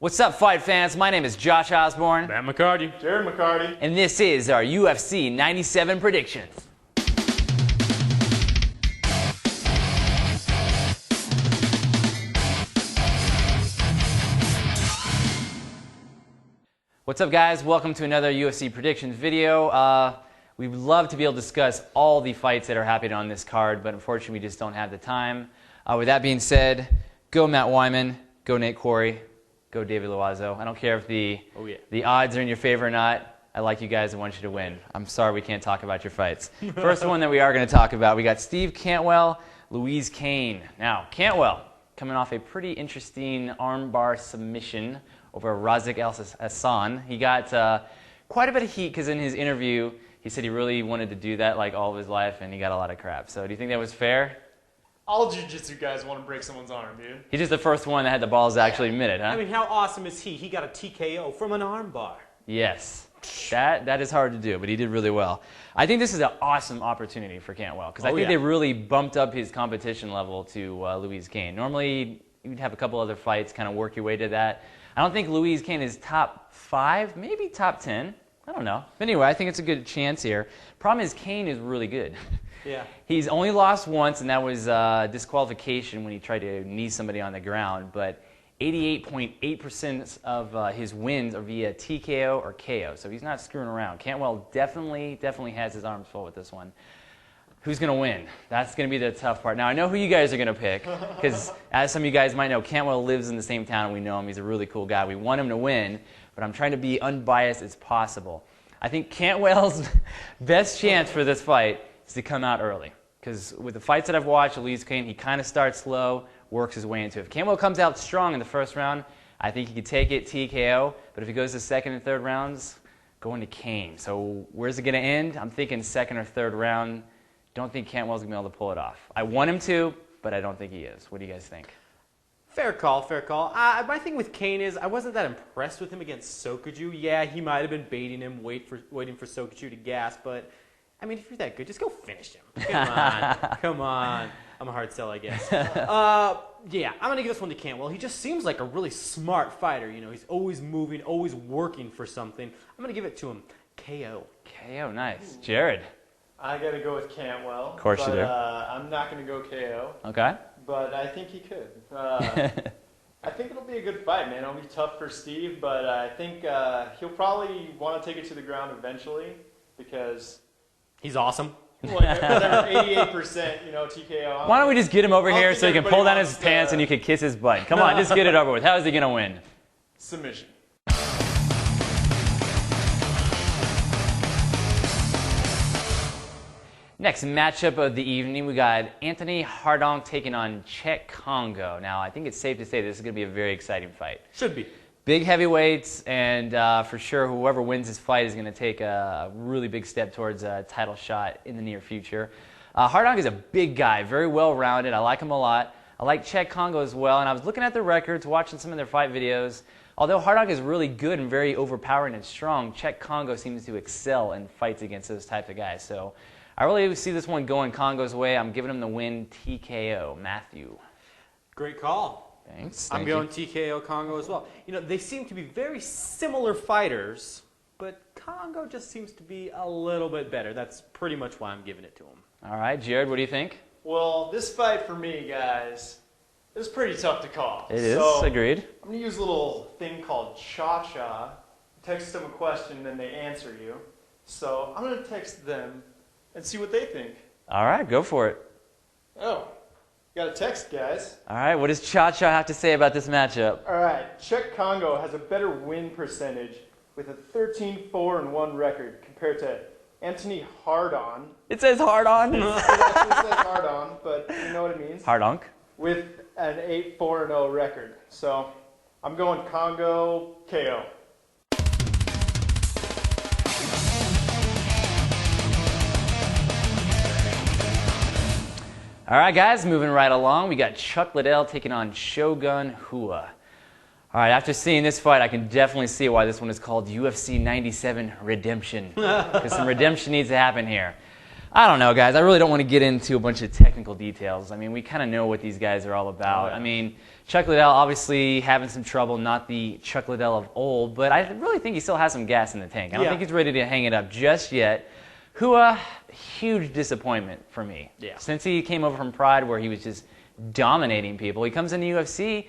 What's up, fight fans? My name is Josh Osborne. Matt McCarty. Jared McCarty. And this is our UFC 97 predictions. What's up, guys? Welcome to another UFC predictions video. We'd love to be able to discuss all the fights that are happening on this card, but unfortunately we just don't have the time. With that being said, go Matt Wyman, go Nate Quarry, go David Loiseau. I don't care if the odds are in your favor or not. I like you guys and want you to win. I'm sorry we can't talk about your fights. First one that we are going to talk about, we got Steve Cantwell, Luiz Kane. Now, Cantwell coming off a pretty interesting armbar submission over Razik El Hassan. He got quite a bit of heat because in his interview, he said he really wanted to do that like all of his life, and he got a lot of crap. So do you think that was fair? All jiu-jitsu guys want to break someone's arm, dude. He's just the first one that had the balls to actually admit it, huh? I mean, how awesome is he? He got a TKO from an armbar. Yes. That is hard to do, but he did really well. I think this is an awesome opportunity for Cantwell because I think they really bumped up his competition level to Luiz Kane. Normally, you'd have a couple other fights, kind of work your way to that. I don't think Luiz Kane is top 5, maybe top 10. I don't know. But anyway, I think it's a good chance here. Problem is, Kane is really good. Yeah. He's only lost once, and that was disqualification when he tried to knee somebody on the ground. But 88.8% of his wins are via TKO or KO, so he's not screwing around. Cantwell definitely has his arms full with this one. Who's going to win? That's going to be the tough part. Now, I know who you guys are going to pick, because as some of you guys might know, Cantwell lives in the same town and we know him. He's a really cool guy. We want him to win, but I'm trying to be unbiased as possible. I think Cantwell's best chance for this fight is to come out early, because with the fights that I've watched, Luiz Kane, he kind of starts slow, works his way into it. If Cantwell comes out strong in the first round, I think he could take it TKO, but if he goes to second and third rounds, going to Kane. So where's it going to end? I'm thinking second or third round. Don't think Cantwell's going to be able to pull it off. I want him to, but I don't think he is. What do you guys think? Fair call, fair call. My thing with Kane is I wasn't that impressed with him against Sokoudjou. Yeah, he might have been baiting him, waiting for Sokoudjou to gas, but I mean, if you're that good, just go finish him. Come on. Come on. I'm a hard sell, I guess. Yeah, I'm going to give this one to Cantwell. He just seems like a really smart fighter. You know, he's always moving, always working for something. I'm going to give it to him. KO. KO, nice. Jared. I got to go with Cantwell. Of course you do. I'm not going to go KO. Okay. But I think he could. I think it'll be a good fight, man. It'll be tough for Steve, but I think he'll probably want to take it to the ground eventually because he's awesome. Whatever, 88%, TKO. Why don't we just get him over here so he can pull down his pants and you can kiss his butt? Come on, just get it over with. How is he going to win? Submission. Next matchup of the evening, we got Antoni Hardonk taking on Cheick Kongo. Now, I think it's safe to say this is going to be a very exciting fight. Should be. Big heavyweights, and for sure, whoever wins this fight is going to take a really big step towards a title shot in the near future. Hardonk is a big guy, very well-rounded. I like him a lot. I like Cheick Kongo as well, and I was looking at their records, watching some of their fight videos. Although Hardonk is really good and very overpowering and strong, Cheick Kongo seems to excel in fights against those types of guys. So I really see this one going Kongo's way. I'm giving him the win TKO. Matthew. Great call. Thanks. I'm going TKO Kongo as well. You know, they seem to be very similar fighters, but Kongo just seems to be a little bit better. That's pretty much why I'm giving it to him. All right, Jared, what do you think? Well, this fight for me, guys, is pretty tough to call. It is, agreed. I'm going to use a little thing called cha-cha. Text them a question, then they answer you. So I'm going to text them and see what they think. All right, go for it. Oh. Got a text, guys. All right, what does Cha-Cha have to say about this matchup? All right, Cheick Kongo has a better win percentage with a 13-4-1 record compared to Antoni Hardonk. It says Hardonk. It actually says Hardonk, but you know what it means. Hardonk. With an 8-4-0 record. So I'm going Kongo KO. All right, guys, moving right along. We got Chuck Liddell taking on Shogun Rua. All right, after seeing this fight, I can definitely see why this one is called UFC 97 Redemption, because some redemption needs to happen here. I don't know, guys. I really don't want to get into a bunch of technical details. I mean, we kind of know what these guys are all about. Oh, yeah. I mean, Chuck Liddell obviously having some trouble, not the Chuck Liddell of old, but I really think he still has some gas in the tank. I don't think he's ready to hang it up just yet. Hua, huge disappointment for me. Yeah. Since he came over from Pride where he was just dominating people, he comes into UFC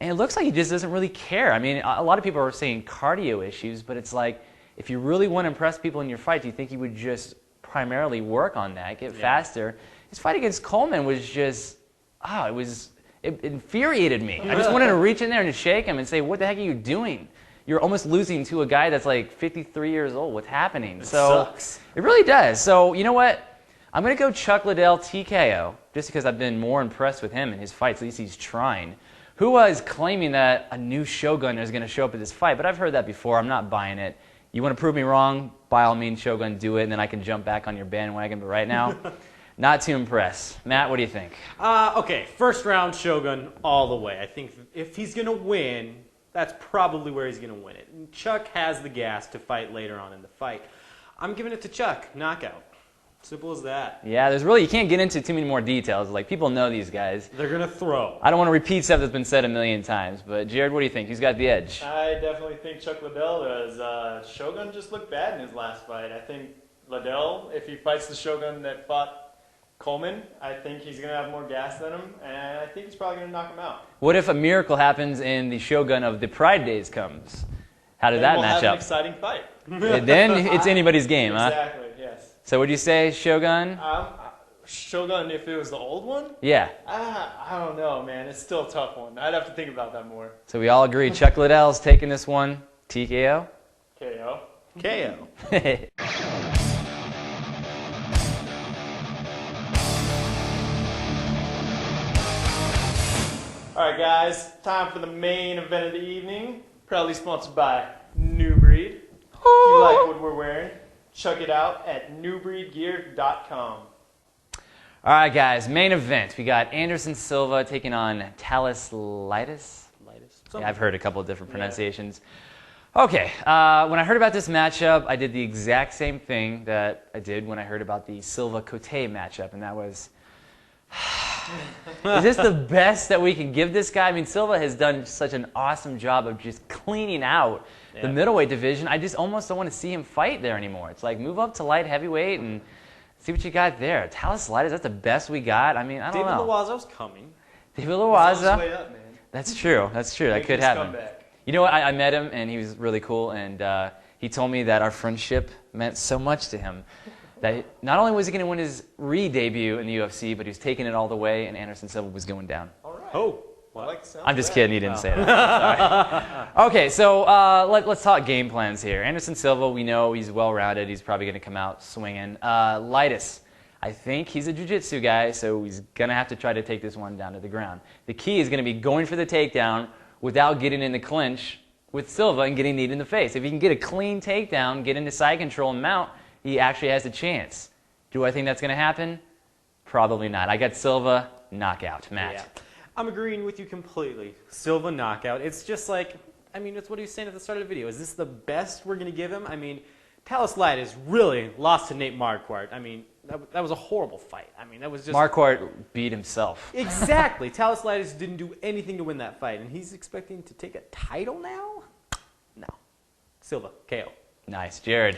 and it looks like he just doesn't really care. I mean, a lot of people are saying cardio issues, but it's like, if you really want to impress people in your fight, do you think he would just primarily work on that, get faster? His fight against Coleman was just, it infuriated me. I just wanted to reach in there and shake him and say, what the heck are you doing? You're almost losing to a guy that's like 53 years old. What's happening? It sucks. It really does. So, you know what? I'm going to go Chuck Liddell TKO, just because I've been more impressed with him in his fights. At least he's trying. Hua is claiming that a new Shogun is going to show up at this fight, but I've heard that before. I'm not buying it. You want to prove me wrong? By all means, Shogun, do it, and then I can jump back on your bandwagon. But right now, not too impressed. Matt, what do you think? Okay, first round Shogun all the way. I think if he's going to win, that's probably where he's going to win it. And Chuck has the gas to fight later on in the fight. I'm giving it to Chuck. Knockout. Simple as that. Yeah, you can't get into too many more details. Like, people know these guys. They're going to throw. I don't want to repeat stuff that's been said a million times, but Jared, what do you think? Who's got the edge? I definitely think Chuck Liddell does. Shogun just looked bad in his last fight. I think Liddell, if he fights the Shogun that fought Coleman, I think he's going to have more gas than him, and I think he's probably going to knock him out. What if a miracle happens and the Shogun of the Pride days comes? How did that match We'll have up? an exciting fight. Then it's anybody's game, huh? Exactly, yes. So would you say Shogun? Shogun, if it was the old one? Yeah. I don't know, man. It's still a tough one. I'd have to think about that more. So we all agree Chuck Liddell's taking this one. TKO? KO. KO. All right, guys. Time for the main event of the evening. Proudly sponsored by New Breed. If you like what we're wearing, check it out at newbreedgear.com. All right, guys. Main event. We got Anderson Silva taking on Thales Leites. Yeah, I've heard a couple of different pronunciations. Okay. When I heard about this matchup, I did the exact same thing that I did when I heard about the Silva-Cote matchup, and that was, is this the best that we can give this guy? I mean, Silva has done such an awesome job of just cleaning out the middleweight division. I just almost don't want to see him fight there anymore. It's like, move up to light heavyweight and see what you got there. Thales Leites, that's the best we got? I mean, I don't know. David Loazo's coming. David He's on his Loazo. way up, man. That's true. That Making could his happen. comeback. You know what? I met him, and he was really cool, and he told me that our friendship meant so much to him. That not only was he going to win his re-debut in the UFC, but he was taking it all the way, and Anderson Silva was going down. All right. Oh. I like the sound I'm of just that. kidding. He didn't say that. Sorry. Okay, so let's talk game plans here. Anderson Silva, we know he's well-rounded. He's probably going to come out swinging. Leites, I think he's a jiu-jitsu guy, so he's going to have to try to take this one down to the ground. The key is going to be going for the takedown without getting in the clinch with Silva and getting kneed in the face. If he can get a clean takedown, get into side control and mount, he actually has a chance. Do I think that's going to happen? Probably not. I got Silva knockout. Matt. Yeah. I'm agreeing with you completely. Silva knockout. It's just like, I mean, it's what he was saying at the start of the video. Is this the best we're going to give him? I mean, Thales Leites really lost to Nate Marquardt. I mean, that was a horrible fight. I mean, that was just... Marquardt beat himself. Exactly. Thales Leites didn't do anything to win that fight, and he's expecting to take a title now? No. Silva, KO. Nice. Jared.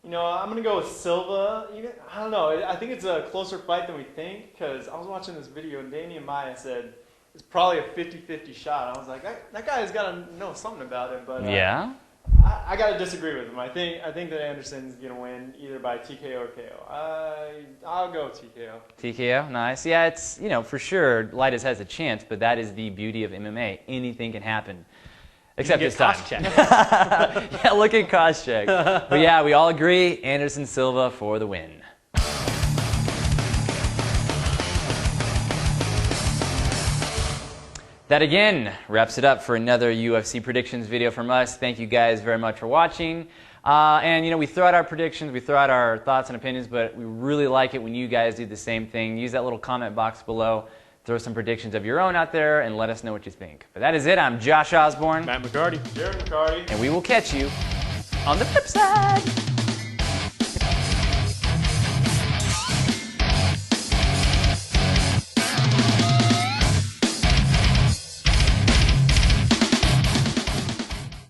You know, I'm going to go with Silva. I don't know. I think it's a closer fight than we think because I was watching this video and Danny and Maya said it's probably a 50-50 shot. I was like, that guy's got to know something about it. But Yeah? I got to disagree with him. I think that Anderson's going to win either by TKO or KO. I'll go TKO. TKO? Nice. Yeah, it's, for sure, Leites has a chance, but that is the beauty of MMA. Anything can happen. Except this time. Yeah, look at Cheick. But yeah, we all agree, Anderson Silva for the win. That again wraps it up for another UFC predictions video from us. Thank you guys very much for watching. And we throw out our predictions, we throw out our thoughts and opinions, but we really like it when you guys do the same thing. Use that little comment box below. Throw some predictions of your own out there and let us know what you think. But that is it. I'm Josh Osborne. Matt McCarty. Jared McCarty. And we will catch you on the flip side.